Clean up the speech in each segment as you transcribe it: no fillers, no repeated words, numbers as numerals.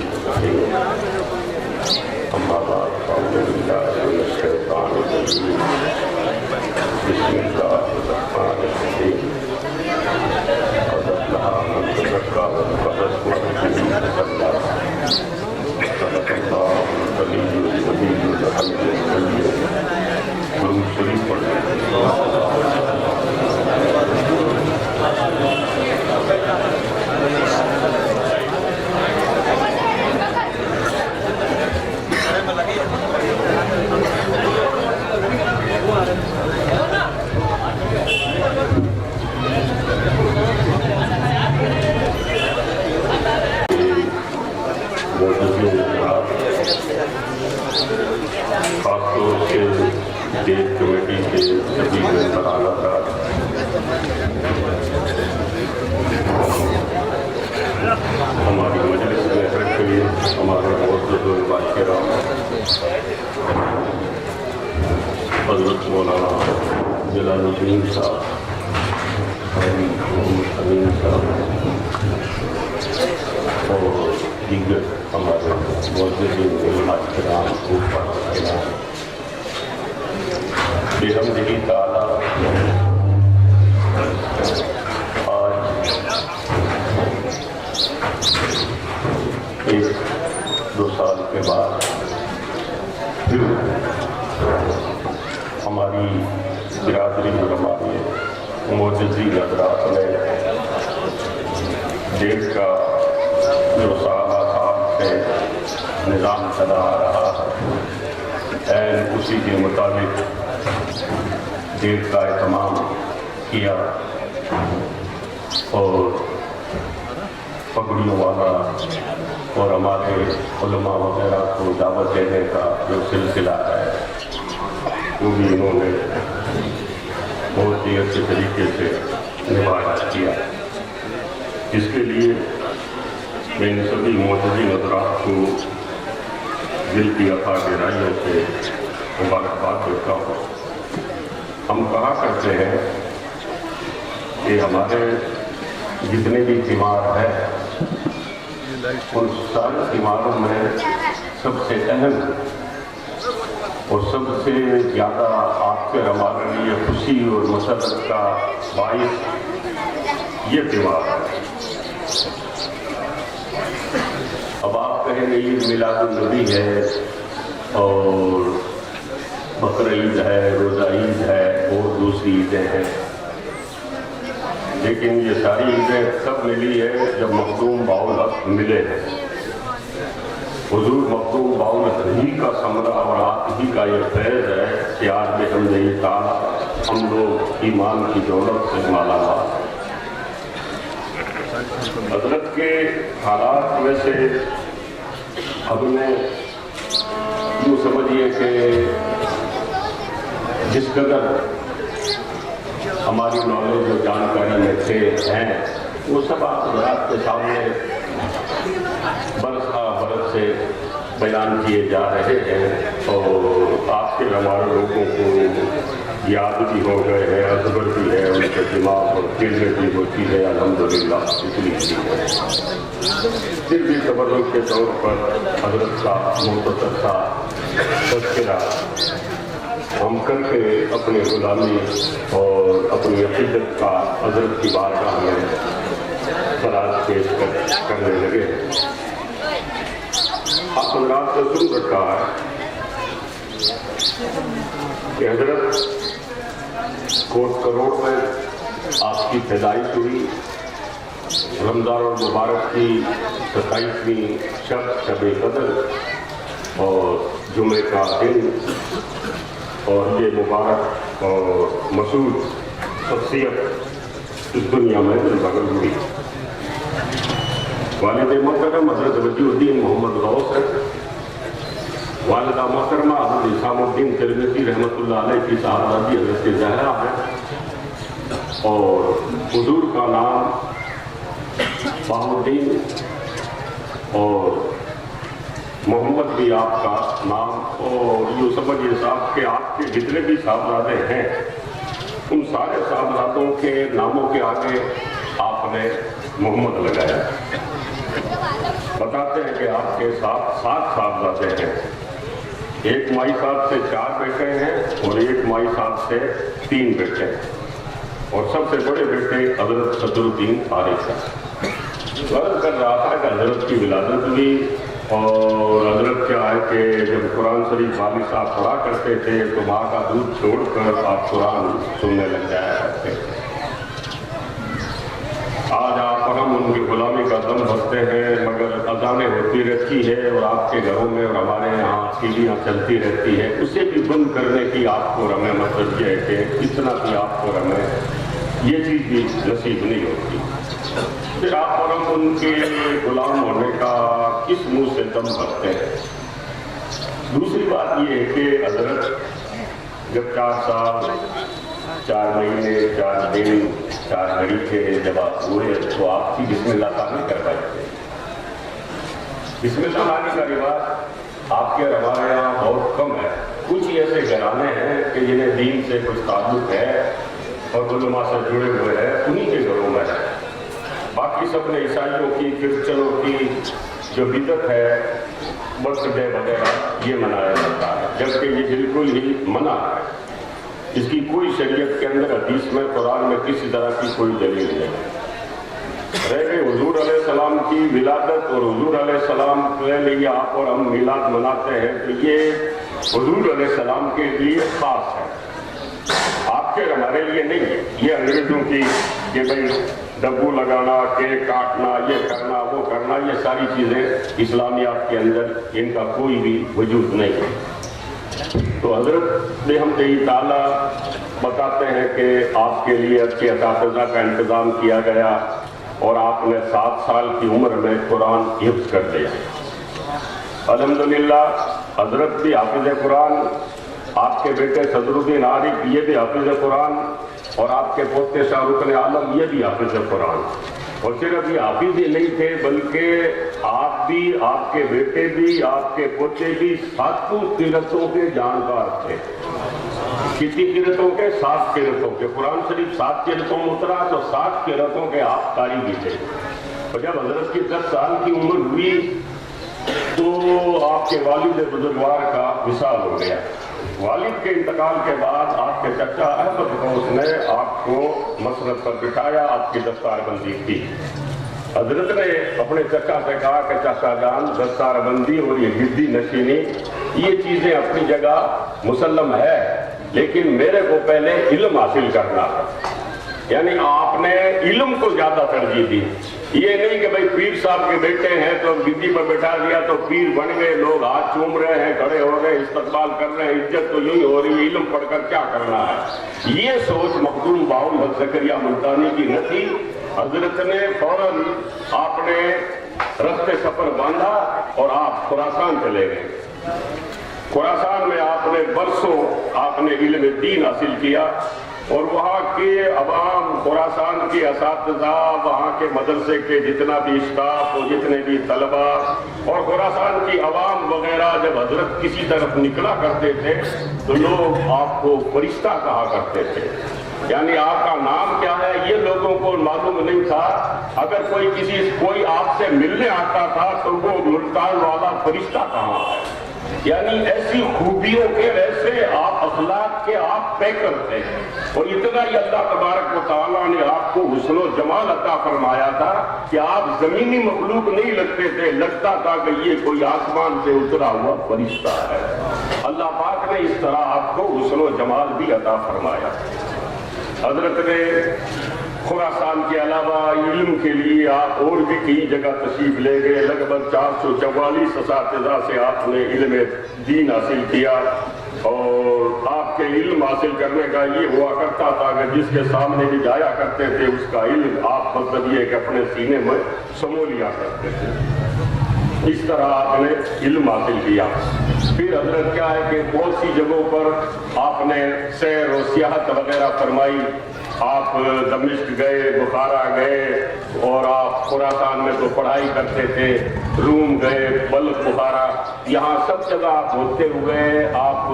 الرحيم أما بعد فأعوذ بالله من الشيطان الرجيم بسم الله الرحمن الرحيم قد أفلح من تزكى وذكر اسم ربه فصلى صدق الله العلي الحميد الحمد لله درود شریف پڑھیں. خاص طور سے ڈیٹ کمیٹی کے سبھی ممبران حضرات، ہماری مجلس میں رکھے ہوئے ہمارے معزز علماء کرام حضرت مولانا جلال الدین صاحب، حاجی محمد امین صاحب اور دیگر ہمارے معزز علماء کرام اوپر بحمدہ تعالیٰ آج ایک دو سال کے بعد پھر ہماری برادری علماء میں معززین حضرات نے ڈیٹ کا جو سالہ سال سے نظام چلا آ رہا ہے اسی کے مطابق ڈیٹ کا اہتمام کیا اور پگڑیوں والا اور ہمارے علماء وغیرہ کو دعوت دینے کا جو سلسلہ ہے وہ بھی انہوں نے بہت ہی اچھے طریقے سے نبھایا کیا. اس کے لیے میں ان سبھی معززین حضرات کو دل کی عطا گہرائیوں سے مبارکباد دیتا ہوں. ہم کہا کرتے ہیں کہ ہمارے جتنے بھی تیوہار ہیں ان سارے تیوہاروں میں سب سے اہم اور سب سے زیادہ آپ کے ہمارے لیے خوشی اور مسرت کا باعث یہ تیوہار ہے. اب آپ کہیں گے عید میلاد النبی ہے اور بقر عید ہے، روزہ عید ہے اور دوسری عیدیں ہیں، لیکن یہ ساری عیدیں سب ملی ہے جب مخدوم باالحق ملے ہیں. حضور مخدوم باالحق ہی کا ثمرہ اور آپ ہی کا یہ فیض ہے کہ آج بحمدہ تعالیٰ ہم لوگ ایمان کی دولت سے مالا مال. حضرت کے حالات میں سے ہم نے یوں سمجھیے کہ جس قدر ہماری نالج اور جانکاری میں ہیں وہ سب آپ حضرات کے سامنے برس برس سے بیان کیے جا رہے ہیں اور آپ کے ہمارے لوگوں کو یاد بھی ہو گئے ہیں، ازبر بھی ہے، ان کے دماغ اور دل میں بھی وہ چیزیں الحمدللہ اتنی کی ہے. پھر بھی تبرک کے طور پر حضرت کا مختصر سا تذکرہ ہم کر کے اپنی غلامی اور اپنی عقیدت کا حضرت کی بارگاہ میں خراج پیش کرنے لگے. آپ حضرات سے سن رکھا ہے کہ حضرت کوٹ کروڑ میں آپ کی پیدائش ہوئی. رمضان المبارک کی 27ویں شب قدر اور جمعے کا دن اور یہ مبارک اور مسعود شخصیت اس دنیا میں بغل ہوئی. والد محترم حضرت وجیہ الدین محمد غوث ہے. والدہ محترمہ حضرت اسام الدین ترمذی رحمۃ اللہ علیہ کی صاحبزادی حضرت زہرا ہے اور حضور کا نام بہاؤالدین اور محمد بھی آپ کا نام. اور یوں سمجھیے صاحب کہ آپ کے جتنے بھی صاحبزادے ہیں ان سارے صاحبزادوں کے ناموں کے آگے آپ نے محمد لگایا. بتاتے ہیں کہ آپ کے ساتھ 7 صاحبزادے ہیں، ایک مائی صاحب سے 4 بیٹے ہیں اور ایک مائی صاحب سے 3 بیٹے ہیں، اور سب سے بڑے بیٹے حضرت صدر الدین فارغ ہیں۔ غرض کر رہا تھا کہ حضرت کی ولادت بھی، اور حضرت کیا ہے کہ جب قرآن شریف والد صاحب پڑھا کرتے تھے تو ماں کا دودھ چھوڑ کر آپ قرآن سننے لگ جایا کرتے تھے۔ آج آپ ہم ان کی غلامی کا دم بھرتے ہیں، مگر اذانیں ہوتی رہتی ہے اور آپ کے گھروں میں اور ہمارے یہاں سیڑھیاں چلتی رہتی ہے، اسے بھی بند کرنے کی آپ کو رمے مطلب یہ ہے کہ اتنا بھی آپ کو رمے یہ چیز بھی نصیب نہیں ہوتی۔ پھر آپ اور ہم ان کے غلام ہونے کا کس منہ سے دم بھرتے ہیں؟ دوسری بات یہ ہے کہ حضرت جب 4 سال 4 مہینے 4 دن 4 گھڑی کے جب آپ ہوئے تو آپ کی بسم اللہ تعالیٰ کروائی تھے۔ بسم اللہ تعالیٰ کا رواج آپ کے ہمارے یہاں بہت کم ہے۔ کچھ ایسے گھرانے ہیں کہ جنہیں دین سے کچھ تعلق ہے اور علماء سے جڑے ہوئے ہیں، انہی کے گھروں میں ہے۔ باقی سب نے عیسائیوں کی کرسچنوں کی جو بدعت ہے برتھ ڈے وغیرہ یہ منایا جاتا ہے، جبکہ یہ بالکل ہی منع ہے۔ اس کی کوئی شریعت کے اندر حدیث میں قرآن میں کسی طرح کی کوئی دلیل نہیں۔ رہ گئی حضور علیہ السلام کی ولادت اور حضور علیہ السلام کے لیے آپ اور ہم میلاد مناتے ہیں تو یہ حضور علیہ السلام کے لیے خاص ہے، آپ کے ہمارے لیے نہیں ہے۔ یہ انگریزوں کی کہ بھائی ڈبو لگانا، کیک کاٹنا، یہ کرنا وہ کرنا، یہ ساری چیزیں اسلامیات کے اندر ان کا کوئی بھی وجود نہیں ہے۔ تو حضرت بحمدہ تعالیٰ بتاتے ہیں کہ آپ کے لیے اچھے اساتذہ کا انتظام کیا گیا اور آپ نے 7 سال کی عمر میں قرآن حفظ کر دیا۔ الحمدللہ حضرت بھی حافظ قرآن، آپ کے بیٹے صدر الدین عارف یہ بھی حافظ قرآن، اور آپ کے پوتے شاہ رکن عالم یہ بھی حافظ قرآن۔ اور صرف یہ حافظ ہی نہیں تھے بلکہ آپ بھی، آپ کے بیٹے بھی، آپ کے پوتے بھی 7 قرأتوں کے جانکار تھے۔ کتنی قرأتوں کے؟ 7 قرأتوں کے۔ قرآن شریف 7 قرأتوں میں اترا تو 7 قرأتوں کے آپ قاری بھی تھے۔ اور جب حضرت کی 10 سال کی عمر ہوئی تو آپ کے والد بزرگوار کا وصال ہو گیا۔ والد کے انتقال کے بعد آپ کے چچا احمد غوث نے آپ کو مسند پر بٹھایا، آپ کی دستار بندی کی۔ حضرت نے اپنے چچا سے کہا کہ چچا جان، دستار بندی اور یہ گدی نشینی یہ چیزیں اپنی جگہ مسلم ہے، لیکن میرے کو پہلے علم حاصل کرنا ہے۔ یعنی آپ نے علم کو زیادہ ترجیح دی، یہ نہیں کہ بھئی پیر صاحب کے بیٹے ہیں تو گدی پر بٹھا دیا تو پیر بن گئے، لوگ ہاتھ چوم رہے ہیں، کھڑے ہو رہے ہیں، استقبال کر رہے ہیں، عزت تو یوں ہی ہو رہی ہے، علم پڑھ کر کیا کرنا ہے۔ یہ سوچ مخدوم باول حق زکریا ملتانی کی نہ تھی۔ حضرت نے فوراً آپ نے رستے سفر باندھا اور آپ خراسان چلے گئے۔ خراسان میں آپ نے برسوں آپ نے علم دین حاصل کیا، اور وہاں کے عوام، خراسان کے اساتذہ، وہاں کے مدرسے کے جتنا بھی اسٹاف اور جتنے بھی طلبہ اور خراسان کی عوام وغیرہ جب حضرت کسی طرف نکلا کرتے تھے تو لوگ آپ کو فرشتہ کہا کرتے تھے۔ یعنی آپ کا نام کیا ہے یہ لوگوں کو معلوم نہیں تھا۔ اگر کوئی آپ سے ملنے آتا تھا تو وہ ملتان والا فرشتہ کہاں ہے۔ یعنی ایسی خوبیوں کے، ایسے آپ اخلاق کے آپ پیکر تھے، اور اتنا ہی اللہ تبارک و تعالیٰ نے آپ کو حسن و جمال عطا فرمایا تھا کہ آپ زمینی مخلوق نہیں لگتے تھے، لگتا تھا کہ یہ کوئی آسمان سے اترا ہوا فرشتہ ہے۔ اللہ پاک نے اس طرح آپ کو حسن و جمال بھی عطا فرمایا۔ حضرت نے خراسان کے علاوہ علم کے لیے آپ اور بھی کئی جگہ تشریف لے گئے۔ لگ بھگ 444 اساتذہ سے آپ نے علم دین حاصل کیا، اور آپ کے علم حاصل کرنے کا یہ ہوا کرتا تھا کہ جس کے سامنے بھی جایا کرتے تھے اس کا علم آپ مطلب یہ کہ اپنے سینے میں سمو لیا کرتے تھے۔ اس طرح آپ نے علم حاصل کیا۔ پھر حضرت کیا ہے کہ بہت سی جگہوں پر آپ نے سیر و سیاحت وغیرہ فرمائی۔ آپ دمشق گئے، بخارا گئے، اور آپ خراسان میں تو پڑھائی کرتے تھے، روم گئے، بلخ، بخارا، یہاں سب جگہ آپ ہوتے ہوئے آپ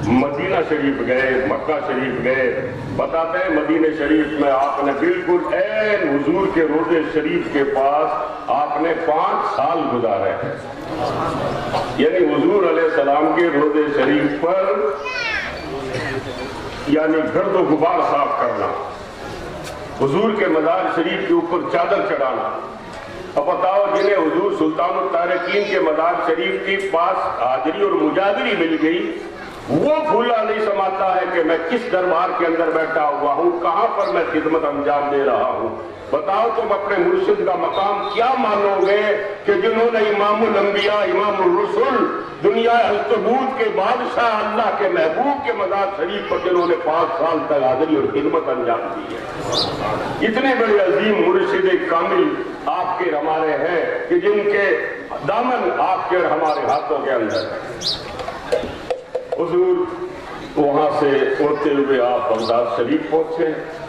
مدینہ شریف گئے، مکہ شریف گئے۔ بتاتے ہیں مدینہ شریف میں آپ نے بالکل عین حضور کے روضے شریف کے پاس آپ آپ نے 5 سال گزارے ہیں. یعنی حضور علیہ السلام کے روضے شریف پر یعنی گرد و غبار صاف کرنا، حضور کے مزار شریف کے اوپر چادر چڑھانا. اب بتاؤ جنہیں حضور سلطان الطارقین کے مزار شریف کے پاس حاضری اور مجاہدری مل گئی، وہ بھولا نہیں سماتا ہے کہ میں کس دربار کے اندر بیٹھا ہوا ہوں، کہاں پر میں خدمت انجام دے رہا ہوں. بتاؤ تم اپنے مرشد کا مقام کیا مانو گے کہ جنہوں نے امام الانبیاء امام الرسل دنیا ہستبود کے بادشاہ اللہ کے محبوب کے مزار شریف پر جنہوں نے 5 سال تک حاضری اور خدمت انجام دی ہے. اتنے بڑے عظیم مرشد کامل آپ کے ہمارے ہیں کہ جن کے دامن آپ کے اور ہمارے ہاتھوں کے اندر ہے. حضور وہاں سے اڑتے ہوئے آپ بغداد شریف پہنچے.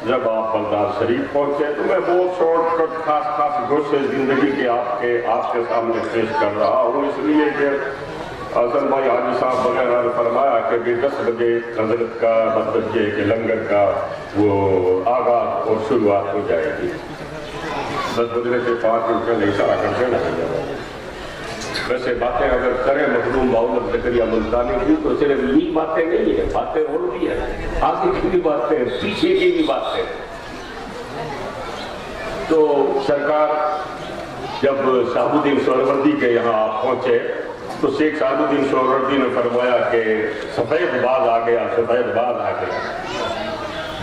جب آپ بغداد شریف پہنچے تو میں بہت شارٹ کٹ خاص گوشے زندگی کے آپ کے سامنے پیش کر رہا ہوں، اس لیے کہ حسن بھائی حاجی صاحب وغیرہ نے فرمایا کہ 10 بجے حضرت کا 10 بجے کے لنگر کا وہ آغاز اور شروعات ہو جائے گی. 10 بجے سے 5 منٹ پہلے اشارہ کرتے ہیں. ویسے باتیں اگر کریں مخدوم باؤل زکریا ملتانی کی تو صرف یہی باتیں نہیں ہیں، باتیں اور بھی ہیں، آگے کی بھی باتیں، پیچھے کی بھی باتیں. تو سرکار جب شہاب الدین سہروردی کے یہاں آپ پہنچے تو شیخ شہاب الدین سہروردی نے فرمایا کہ سفید باز آ گیا، سفید باز آ گیا.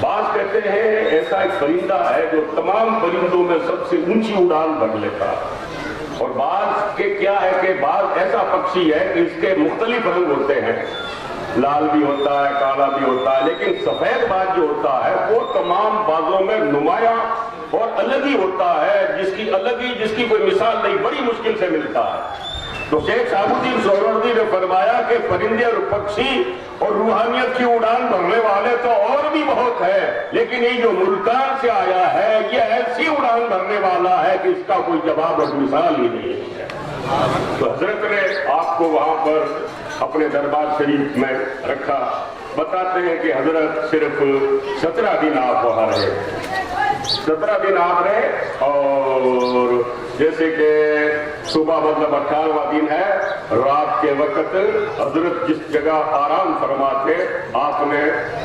باز کہتے ہیں ایسا ایک پرندہ ہے جو تمام پرندوں میں سب سے اونچی اڑان بھر لیتا ہے. اور باز کے کیا ہے کہ باز ایسا پکشی ہے کہ اس کے مختلف رنگ ہوتے ہیں، لال بھی ہوتا ہے، کالا بھی ہوتا ہے، لیکن سفید باز جو ہوتا ہے وہ تمام بازوں میں نمایاں اور الگ ہی ہوتا ہے، جس کی کوئی مثال نہیں، بڑی مشکل سے ملتا ہے. تو شیخ شہاب الدین سہروردی نے فرمایا کہ پرندے اور پکشی اور روحانیت کی اڑان بھرنے والے تو اور بھی بہت ہے، لیکن یہ جو ملتان سے آیا ہے یہ ایسی اڑان بھرنے والا ہے کہ اس کا کوئی جواب اور مثال ہی نہیں ہے. تو حضرت نے آپ کو وہاں پر اپنے دربار شریف میں رکھا. بتاتے ہیں کہ حضرت صرف 17 دن آپ وہاں رہے. 17 دن آپ رہے، اور جیسے کہ صبح مطلب 18واں دن ہے، رات کے وقت حضرت جس جگہ آرام فرما تھے آپ نے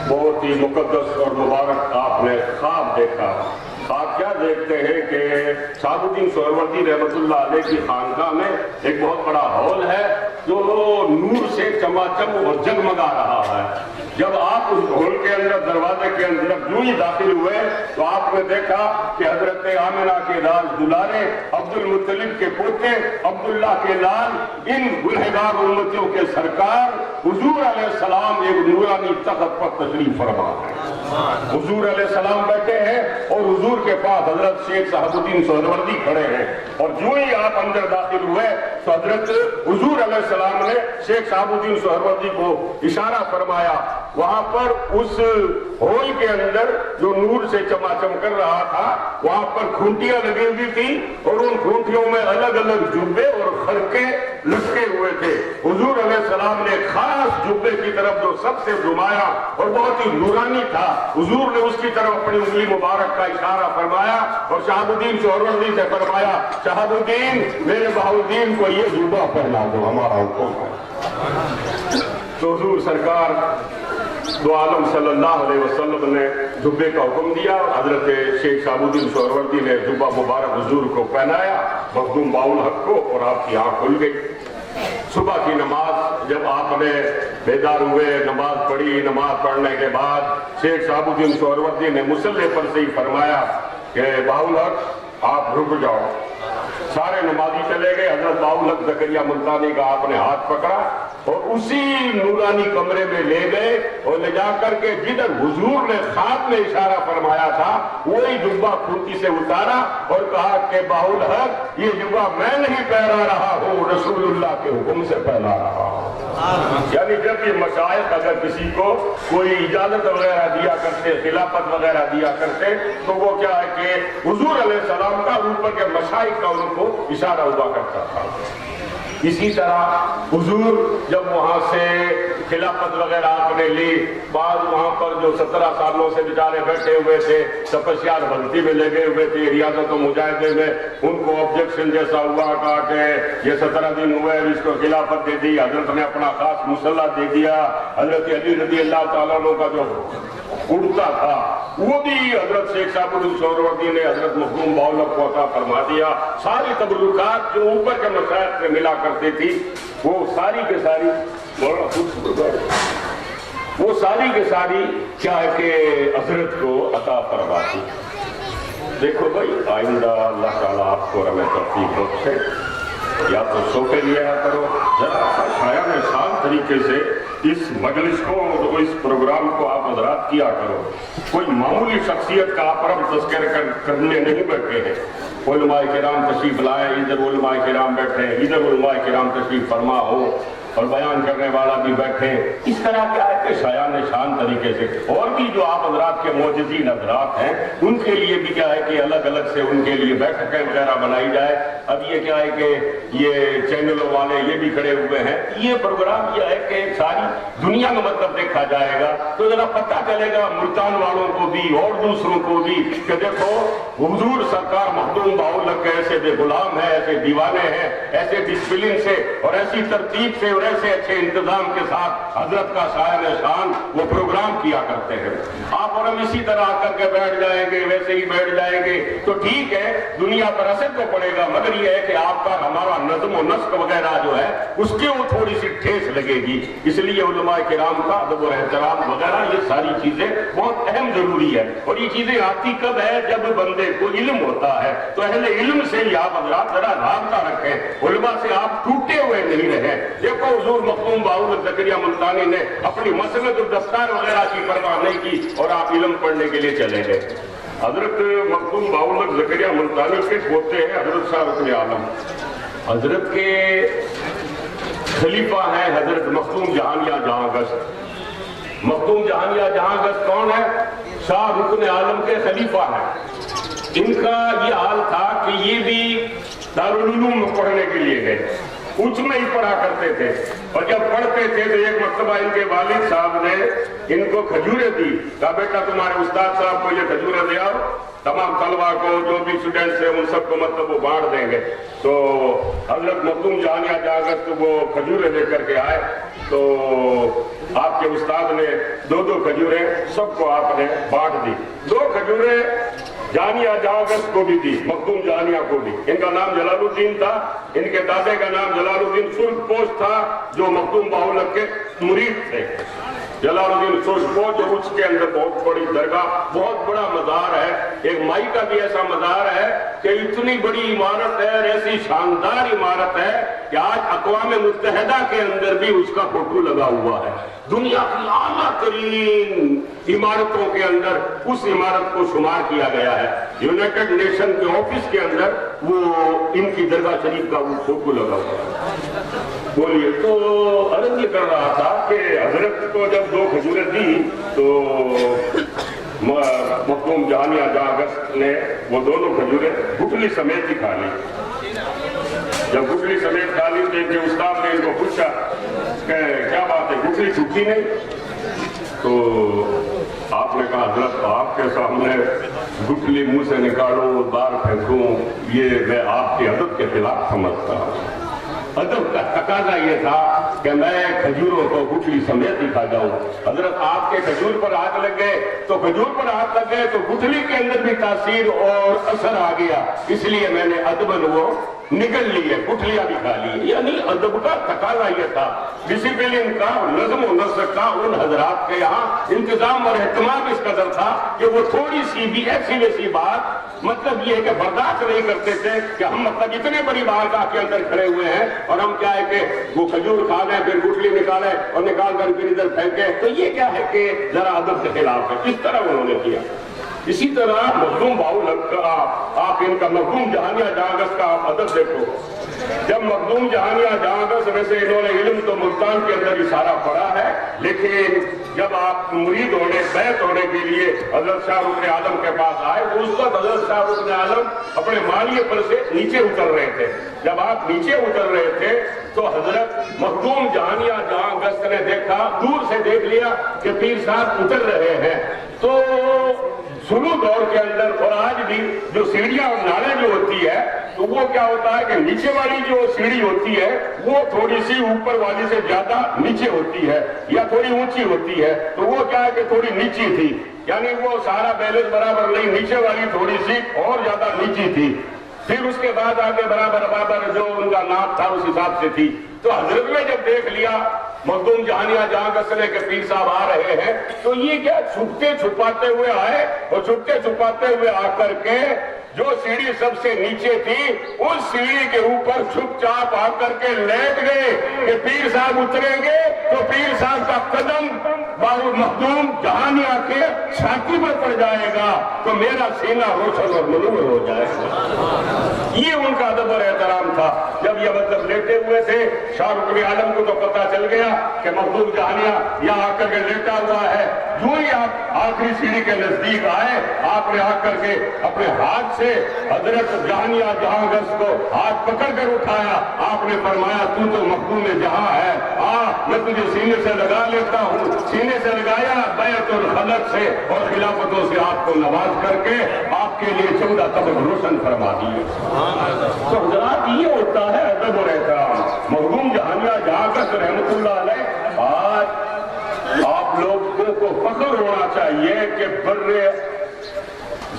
بہت ہی مقدس اور مبارک آپ نے خواب دیکھا. آپ کیا دیکھتے ہیں کہ شہاب الدین سہروردی رحمۃ اللہ علیہ کی خانقاہ میں ایک بہت بڑا ہال ہے جو نور سے چماچم اور جگمگا رہا ہے. جب آپ اس ہال کے اندر دروازے کے اندر یوں ہی داخل ہوئے تو آپ نے دیکھا کہ حضرت آمنہ کے راز دلارے، عبد المطلب کے پوتے، عبداللہ کے لال، ان گنہگار امتیوں کے سرکار حضور علیہ السلام ایک نورانی تخت پر تشریف فرما ہے. حضور علیہ السلام بیٹھے ہیں اور حضور کے پاس حضرت شیخ شہاب الدین سہروردی کھڑے ہیں. اور جو ہی آپ اندر داخل ہوئے تو حضرت حضور علیہ السلام نے شیخ شہاب الدین سہروردی کو اشارہ فرمایا. وہاں پر اس ہال کے اندر جو نور سے چماچم کر رہا تھا وہاں پر کھونٹیاں لگی ہوئی تھی اور ان کھونٹیوں میں الگ الگ جبے اور خرقے لٹکے ہوئے تھے. حضور علیہ السلام نے خاص جبے کی طرف جو سب سے گھمایا اور بہت ہی نورانی تھا، حضور نے اس کی طرف اپنی انگلی مبارک کا اشارہ فرمایا اور شہاب الدین سہروردی سے فرمایا، شہاب الدین میرے بہاؤدین کو یہ جبہ پہنا دو، ہمارا حکم ہے. تو حضور سرکار دو عالم صلی اللہ علیہ وسلم نے جبے کا حکم دیا. حضرت شیخ شہاب الدین سہروردی نے جبہ مبارک حضور کو پہنایا، مخدوم باؤل حق کو، اور آپ کی آنکھ کھل گئی. صبح کی نماز جب آپ نے بیدار ہوئے، نماز پڑھی، نماز پڑھنے کے بعد شیخ شہاب الدین سہروردی نے مصلی پر سے ہی فرمایا کہ باؤل حق آپ رک جاؤ. سارے نمازی چلے گئے. حضرت باؤل حق زکریا ملتانی کا آپ نے ہاتھ پکڑا اور اسی نورانی کمرے میں لے گئے اور لے جا کر کے جدھر حضور نے خواب میں اشارہ فرمایا تھا وہی جبہ کھوٹی سے اتارا اور کہا کہ باؤل حق یہ جبہ میں نہیں پہنا رہا ہوں، رسول اللہ کے حکم سے پہنا رہا ہوں. یعنی جب یہ مشائخ اگر کسی کو کوئی اجازت وغیرہ دیا کرتے، خلافت وغیرہ دیا کرتے، تو وہ کیا ہے کہ حضور علیہ السلام کا اوپر کے مشائخ کا ان کو اشارہ ہوا کرتا تھا. اسی طرح حضور جب وہاں سے خلافت وغیرہ آپ نے لی، بعد وہاں پر جو 17 سالوں سے بیچارے بیٹھے ہوئے تھے तपस्या भक्ति में लगे हुए थे, रियासत मुजाहिदे में उनको ऑब्जेक्शन जैसा हुआ कहा कि ये 17 दिन हुए, इसको खिलाफत दे दी। हजरत ने अपना खास मुसल्ला दे दिया। हजरत अली रज़ी अल्लाह ताला अन्हु का जो उड़ता था वो भी हजरत शेख साहबुद्दीन सोहरावर्दी ने हजरत मखदूम बाउलक को अता फरमा दिया। सारी तबरुकात जो ऊपर के मशाइख से मिला करती थी वो सारी के सारी क्या है कि हजरत को अता फरमा दी। देखो भाई, आइंदा अल्लाह ताला आपको और हमें तौफीक बख्शे, या तो सोके लिया करो, जरा शाया में शांत तरीके से इस मजलिस को, तो इस प्रोग्राम को आप हजरात किया करो। कोई मामूली शख्सियत का आप रब तस्कर करने नहीं बैठे हैं। उलमाए किराम तशरीफ लाए, इधर उलमाए किराम बैठे, इधर उलमाए किराम तशरीफ फरमा हो और बयान करने वाला भी बैठे। इस तरह क्या है कि शायान शान तरीके से, और भी जो आप हजरात के मोजज़ीन हजरात हैं उनके लिए भी क्या है कि अलग अलग से उनके लिए बैठकें वगैरह बनाई जाए। अब ये क्या है कि ये चैनलों वाले ये भी खड़े हुए हैं, ये प्रोग्राम यह है कि सारी दुनिया में मतलब देखा जाएगा तो जरा पता चलेगा मुल्तान वालों को भी और दूसरों को भी कि देखो हुजूर सरकार मखदूम बाउलक के ऐसे बेगुलाम है, ऐसे दीवाने हैं, ऐसे डिसिप्लिन से और ऐसी तरतीब से और ऐसे अच्छे इंतजाम के साथ हजरत का शायर शान वो प्रोग्राम किया करते हैं। आप और हम इसी तरह आकर के बैठ जाएंगे, वैसे ही बैठ जाएंगे तो ठीक है, दुनिया पर असर तो पड़ेगा, मगर ये है कि आपका हमारा नज़्म और नस्क वगैरह जो है उसके वो थोड़ी सी ठेस लगेगी। इसलिए उलमाए किराम का अदब और एहतराम वगैरह ये सारी चीजें बहुत अहम जरूरी है। और ये चीजें आती कब है? जब बंदे को इल्म होता है। तो अहले इल्म से ही आप हजरात जरा राबता रखें, उलमा से आप टूटे हुए नहीं रहे। देखो हुजूर मखदूम बाउलक ज़करिया मुल्तानी ने अपनी मसनद और दस्तार वगैरह की परवाह नहीं की और आप इल्म पढ़ने के लिए चले गए। हजरत मखदूम बाउलक ज़करिया मुल्तानी के पोते हैं हजरत शाह रुकन आलम, हजरत के खलीफा हैं हजरत मखदूम जहानिया जहांगश्त। मखदूम जहानिया जहांगश्त कौन है? शाह रुकन आलम के खलीफा हैं। इनका ये हाल था कि ये भी दारुल उलूम में पढ़ने के लिए गए, उच्च में ही पढ़ा करते थे। और जब पढ़ते थे तो एक मर्तबा इनके वालिद साहब ने इनको खजूरें दी, कहा बेटा तुम्हारे उस्ताद साहब को ये खजूरें दे आओ, तमाम तलबा को जो भी स्टूडेंट्स हैं उन सबको मतलब वो बांट देंगे। तो हजरत मखदूम जहानिया जहांगश्त वो खजूरें लेकर के आए तो आपके उस्ताद ने दो खजूरें सबको आपने बांट दी। 2 खजूरें जानिया जहांगश्त को भी दी, मखदूम जहानिया को भी। इनका नाम जलालुद्दीन था, इनके दादे का नाम जलालुद्दीन सुल्कपोश था जो मखदूम बाउलक के मुरीद थे। जलालुद्दीन सुल्कपोश जो उसके अंदर बहुत बड़ी दरगाह, बहुत बड़ा मज़ार है। एक माई का भी ऐसा मज़ार है कि इतनी बड़ी इमारत है, ऐसी शानदार इमारत है कि आज अक़वाम मुत्तहिदा के अंदर भी उसका फोटो लगा हुआ है। दुनिया की आला तरीन इमारतों के अंदर उस इमारत को शुमार किया गया है। यूनाइटेड नेशन के ऑफिस के अंदर वो इनकी दरगाह शरीफ का वो फोटो लगा हुआ है। बोलिए, तो अर्ज ये कर रहा था कि हजरत को जब 2 खजूरें दी तो मखदूम जहानिया जहांगश्त ने वो दोनों खजूरें गुठली समेत ही खा ली। जब गुठली समेत खा ली तो इनके उस्ताद ने इनको पूछा कि क्या बात है, गुठली छूटी नहीं? तो आपने कहा हजरत आपके सामने गुठली मुंह से निकालूं बाहर फेंकूं ये मैं आपके अदब के खिलाफ समझता हूं। अदब का तकाजा ये था कि मैं खजूरों को गुठली समेत ही खा जाऊं। हजरत आपके खजूर पर हाथ लग गए तो खजूर पर हाथ लग गए तो गुठली के अंदर भी तासीर और असर आ गया, इसलिए मैंने अदबन वो निकल ली है, गुठलियां भी खा ली। यानी अदब का तकाजा ये था, डिसिप्लिन का, नज़्म और नस्क का उन हजरात के यहाँ इंतजाम और एहतमाम इस कदर था कि वो थोड़ी सी भी ऐसी वैसी बात मतलब ये है कि बर्दाश्त नहीं करते थे कि हम मतलब इतने बड़ी बारगाह के अंदर खड़े हुए हैं और हम क्या है कि वो खजूर खा लें फिर गुठली निकाले और निकाल कर फिर इधर फेंके, तो ये क्या है कि जरा अदब के खिलाफ है। इस तरह उन्होंने किया। इसी तरह मखदूम बाउलक का आप इनका मखदूम जहानिया जहांगश्त का आप अदब देखो। जब मखदूम जहानिया जहांगश्त, वैसे इन्होंने इल्म तो मुल्तान के अंदर ही सारा पढ़ा है, लेकिन जब आप मुरीद होने बैत होने के लिए हजरत शाह रुकन आलम के पास आए तो उस वक्त हजरत शाह रुकन आलम अपने मालिये पर से नीचे उतर रहे थे। जब आप नीचे उतर रहे थे तो हजरत मखदूम जहानिया जहांगश्त ने देखा, दूर से देख लिया कि पीर साहब उतर रहे हैं। तो शुरू दौर के अंदर और आज भी जो सीढ़ियां और नाले जो होती है, तो वो क्या होता है कि नीचे वाली जो सीढ़ी होती है वो थोड़ी सी ऊपर वाली से ज्यादा नीचे होती है या थोड़ी ऊंची होती है। तो वो क्या है कि थोड़ी नीची थी, यानी वो सारा बैलेंस बराबर नहीं, नीचे वाली थोड़ी सी और ज्यादा नीची थी। फिर उसके बाद आगे बराबर बराबर जो उनका नाप था उस हिसाब से थी। तो हजरत ने जब देख लिया मखदूम जहानिया जहां गसले के पीर साहब आ रहे हैं, तो ये क्या छुपते छुपाते हुए आए और छुपते छुपाते हुए आकर के जो सीढ़ी सबसे नीचे थी उस सीढ़ी के ऊपर चुपचाप आकर के लेट गए कि पीर साहब उतरेंगे तो पीर साहब का कदम बाबू मखदूम जहानिया के छाती पर पड़ जाएगा तो मेरा सीना रोशन और मलूम हो जाएगा। ये उनका अदब और एहतराम था। जब ये मतलब लेटे हुए थे, शाहरुख आलम को तो पता चल गया कि मखदूम जहानिया यहाँ आकर के लेटा हुआ है। जो ही आप आखिरी सीढ़ी के नजदीक आए, आपने आकर के अपने हाथ से हजरत जहानिया जहां गस को हाथ पकड़ कर उठाया। आपने फरमाया तू तो मखदूम जहां है, मैं तुझे सीने से लगा लेता हूँ। सीने से लगाया, बैतुल खलक से और खिलाफतों से आपको नवाज करके आपके लिए 14 तबक रोशन फरमा दिए। तो हजरात ये होता है अदब और एहतराम। मखदूम जहानिया जहां गस रहमतुल्लाह अलैह, आज आप लोगों को फख्र होना चाहिए कि बर्रे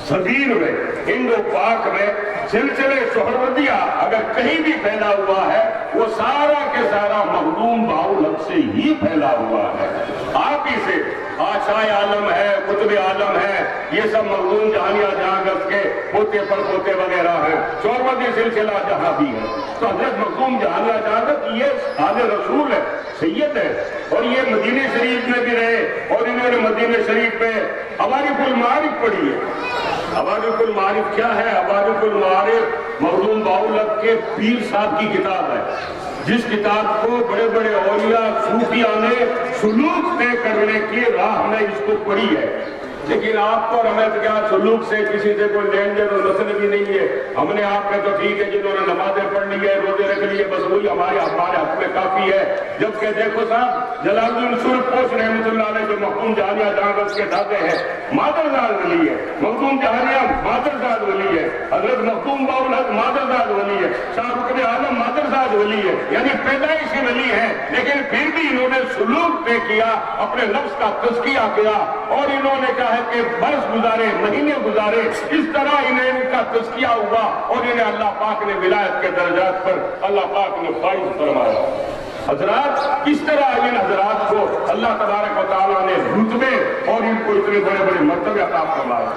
सगीर में, हिंदो पाक में सिलसिले सोहरवर्दिया अगर कहीं भी फैला हुआ है वो सारा के सारा मखदूम बाउल से ही फैला हुआ है। आप ही से आशाए आलम है, कुतुब आलम है, ये सब मखदूम जहानिया जहां गस के पोते पर पोते वगैरह है। सोहरवर्दी सिलसिला जहां भी है तो हजरत मखदूम जहानिया जहां गस ये आले रसूल है, सैयद है, और ये मदीने शरीफ में भी रहे और इन्होंने मदीने शरीफ में अवारिकुल मारिफ पढ़ी है। अवारिकुल मारिफ क्या है? अवारिकुल मारिफ मखदूम बाउलक के पीर साहब की किताब है, जिस किताब को बड़े बड़े औलिया सूफिया ने सुलूक तय करने की राह में इसको पढ़ी है। लेकिन आपको और हमें तो क्या सुलूक से किसी से कोई लेन देन और मसले भी नहीं है। हमने आपके तो ठीक है जिन्होंने नमाजें पढ़ ली है, रोजे रख लिए, बस वही हमारे हक में काफी है। जबकि देखो साहब जलालुद्दीन सुरपोश रहमतुल्लाह अलैह जो मखदूम जहानिया जहां गस के दादे हैं, मादरजाद वली है। मखदूम जहानिया मादरजाद वली है। हजरत मखदूम बाउल हक मादरजाद वली है। शाहरुख आलम मादरजाद वली है, यानी पैदाइशी वली है। लेकिन फिर भी इन्होंने सुलूक तय किया, अपने नफ्स का तज़किया किया और इन्होंने क्या कि बरस गुजारे, महीने गुजारे, इस तरह इन्हें इनका तज़किया हुआ और इन्हें अल्लाह पाक ने विलायत के दर्जात पर अल्लाह पाक ने फाइज फरमाया। हजरात इस तरह इन हजरात को अल्लाह तबारक व तआला ने रुतबे और इनको इतने बड़े बड़े मर्तबे अता फरमाए।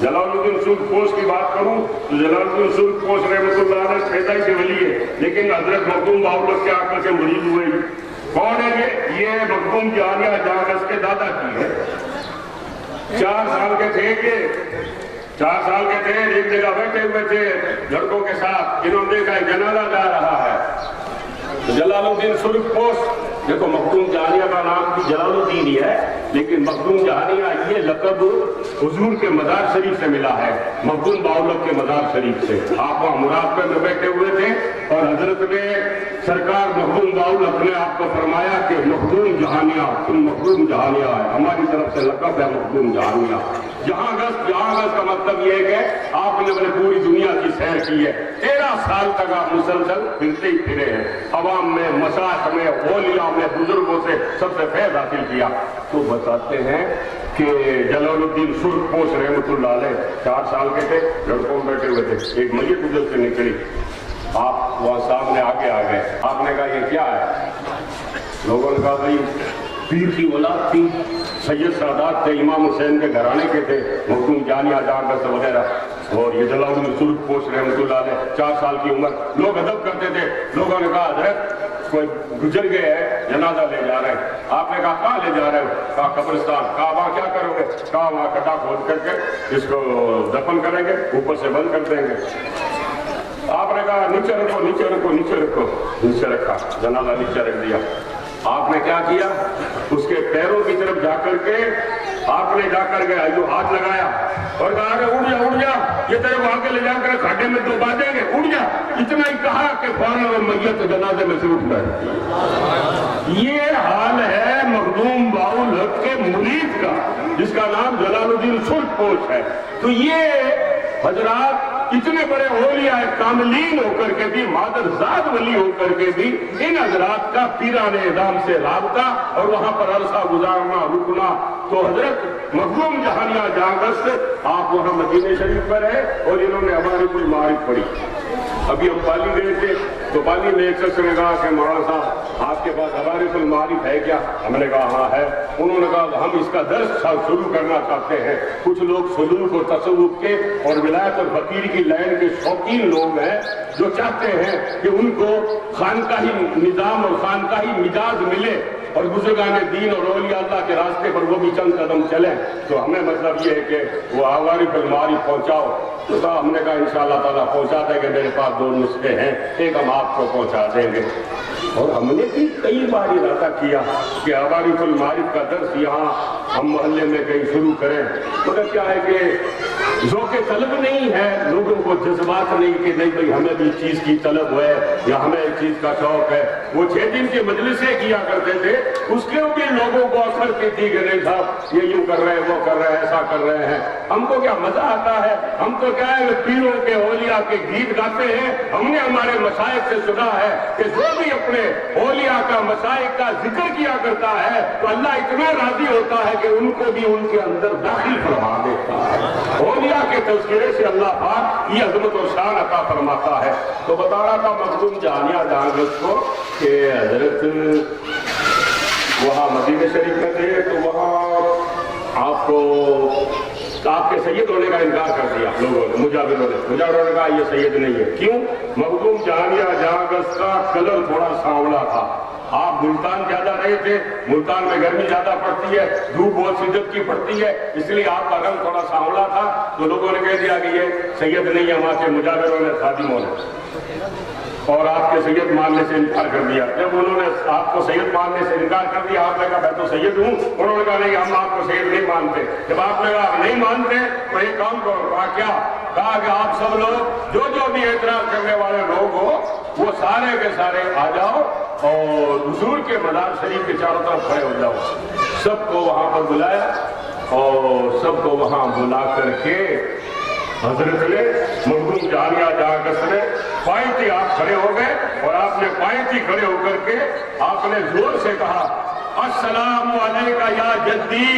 जलालुद्दीन सुरपोश की बात करूं तो जलालुद्दीन सुरपोश रहमतुल्लाह अलैह पैदा से वली है, लेकिन हजरत मखदूम बाउल के आकर के मुरीद हुए। कौन है ये? मखदूम जहानिया जहां गस के दादा की है। 4 साल के थे ये, 4 साल के थे, एक जगह बैठे हुए थे लड़कों के साथ। इन्होंने देखा एक जनाजा जा रहा है। तो जलालुद्दीन सुरपोश, देखो मखदूम जहानिया का नाम भी जलालुद्दीन ही है, लेकिन मखदूम जहानिया ये लक़ब हुजूर के मज़ार शरीफ से मिला है, मखदूम बाउलक के मज़ार शरीफ से। आप वहाँ मुरादबे में बैठे हुए थे और हजरत ने सरकार मखदूम बाउलक ने आपको फरमाया कि मखदूम जहानिया, तुम मखदूम जहानिया है, हमारी तरफ से लक़ब है मखदूम जहानिया। जहां गस का मतलब ये है कि आपने अपने पूरी दुनिया की सैर की है। 13 साल तक आप मुसलसल फिरते ही फिरे हैं, अवाम में, मसाक में, ओलिया में, बुजुर्गों से सबसे फैज़ हासिल किया। तो बताते हैं कि जलालुद्दीन सुरपोश रहमतुल्लाह अलैह 4 साल के थे, लड़कों में बैठे हुए थे। एक मय्यत उधर से निकली, आप वहाँ सामने आगे आ गए। आपने कहा ये क्या है? लोगों ने कहा भाई पीर की औलाद थी, सैयद सादात थे, इमाम हुसैन के घराने के थे, मखदूम जहानिया जहां गस वगैरह। और ये जलालुद्दीन सुरपोश रहमतुल्लाह अलैह 4 साल की उम्र। लोग अदब करते थे। लोगों ने कहा हजरत कोई गुजर गए है, जनाजा ले जा रहे हैं। आपने कहा कहाँ ले जा रहे हो? कहा कब्रिस्तान। कहा वहाँ क्या करोगे? कहा वहाँ खड्डा खोद करके इसको दफन करेंगे, ऊपर से बंद कर देंगे। आपने कहा नीचे रखो, नीचे रखो, नीचे रखो। नीचे रखा, जनाजा नीचे रख दिया। आपने क्या किया? उसके पैरों की तरफ जाकर के आपने जाकर के आयु हाथ लगाया और कहा अरे उड़ जा, उड़ जा, ये तेरे को आगे ले जाकर खड्डे में डुबा देंगे, उड़ जा। इतना ही कहा कि फौरन मैयत जनाजे में से उठ गए। ये हाल है मखदूम बाउल हक के मुरीद का, जिसका नाम जलालुद्दीन मंसूर पहुंच है। तो ये हजरात इतने बड़े औलिया कामिलीन होकर के भी, मादरजाद वली होकर के भी, इन हजरात का पीराने इज़ाम से राबता और वहां पर अरसा गुजारना, रुकना। तो हजरत मखदूम जहानिया जहांगस्त आप वहां मदीने शरीफ पर है और इन्होंने हमारी कोई मारिफ पढ़ी। अभी हम पाली गए थे तो पाली में एक शख्स ने कहा कि मौलाना साहब आपके पास हवारिफुल मारिफ है क्या? हमने कहा हाँ है। उन्होंने कहा हम इसका दर्स शुरू करना चाहते हैं। कुछ लोग सुलूक और तसव्वुफ के और विलायत और फकीर की लाइन के शौकीन लोग हैं जो चाहते हैं कि उनको खानकाही निजाम और खानकाही मिजाज मिले और बुजुर्गान दीन और औलिया अल्लाह के रास्ते पर वो भी चंद कदम चलें। तो हमें मतलब ये है कि वो हवारिफुल मारिफ पहुंचाओ। तो कहा हमने कहा इंशाअल्लाह ताला पहुंचा देंगे, मेरे पास 2 नुस्खे हैं, एक हम आपको पहुंचा देंगे। और हमने भी कई बार इरादा किया कि हवारिफुल मारिफ का दर्स यहाँ हम मोहल्ले में कहीं शुरू करें, मगर क्या है कि ज़ौक़े तलब नहीं है, लोगों को जज्बात नहीं कि नहीं भाई हमें भी चीज़ की तलब है या हमें एक चीज़ का शौक है। वो 6 दिन के मजलिसें किया करते थे, उसके भी लोगों को असर की थी कि नहीं साहब ये यूं कर रहे हैं, वो कर रहे हैं, ऐसा कर रहे हैं। हमको क्या मजा आता है, हम तो क्या है पीरों के औलिया के गीत गाते हैं। हमने हमारे मसाइक से सुना है कि जो भी अपने औलिया का मसाइक का जिक्र किया करता है तो अल्लाह इतना राजी होता है कि उनको भी उनके अंदर दाखिल फरमा देता है। औलिया के तज़किरे से अल्लाह पाक ये अज़मत और शान अता फरमाता है। तो बता रहा था मखदूम जहानिया जहांगस्त को कि हजरत वहाँ मदीने शरीफ में थे तो वहाँ आपको आपके सैयद होने का इनकार कर दिया लोगों ने, मुजाहिरों ने कहा ये सैयद नहीं है। क्यों? मखदूम जहानिया जहांगस्त का कलर थोड़ा सांवला था। आप मुल्तान ज्यादा रहे थे, मुल्तान में गर्मी ज्यादा पड़ती है, धूप बहुत शिद्दत की पड़ती है, इसलिए आपका रंग थोड़ा सांवला था। तो लोगों ने कह दिया कि ये सैयद नहीं है, वहां से मुजाहिरों ने खादिमों ने, और आपके सैयद मानने से इनकार कर दिया। जब उन्होंने आपको सैयद मानने से इनकार कर दिया, आपने कहा मैं तो सैयद हूँ, उन्होंने कहा नहीं हम आपको सैयद नहीं मानते। जब आपने कहा आप नहीं मानते तो एक काम करो। कहा क्या? कहा कि आप सब लोग जो भी एतराज करने वाले लोग हो वो सारे के सारे आ जाओ और हुजूर के मज़ार शरीफ के चारों तरफ खड़े हो जाओ। सबको वहां पर बुलाया और सबको वहां बुला करके हजरत ने मखदूम जहानिया जहांगस्त ने पायती आप खड़े हो गए और आपने पायती खड़े होकर के आपने जोर से कहा अस्सलामु अलैका या जद्दी,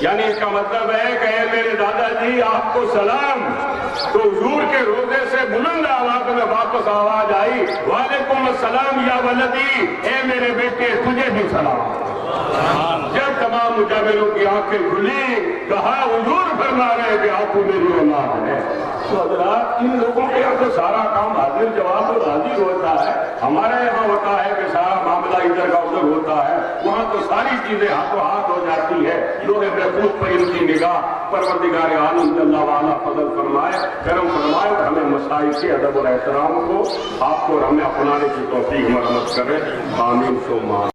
यानी इसका मतलब है कि मेरे दादाजी आपको सलाम। तो हुजूर के रोज़े से बुलंद आवाज में वापस आवाज आई वालेकुम अस्सलाम या वलदी, ए मेरे बेटे तुझे भी सलाम। जब तमाम मुजाहिरों की आंखें खुली कहा हुजूर फरमा रहे कि आप मेरी औलाद है। तो हज़रात इन लोगों के यहाँ तो सारा काम हाजिर जवाब और हाजिर होता है। हमारे यहाँ होता है कि सारा मामला इधर का उधर होता है, वहाँ तो सारी चीजें हाथों हाथ हो जाती है। लोहे महफूज पर इनकी निगाह परवरदिगार आलम जल्ला वाला फजल फरमाए, करम फरमाए और हमें मसाइल के अदब और एहतराम को आपको और हमें अपनाने की तौफीक मरहमत करें। आमीन सुम्मा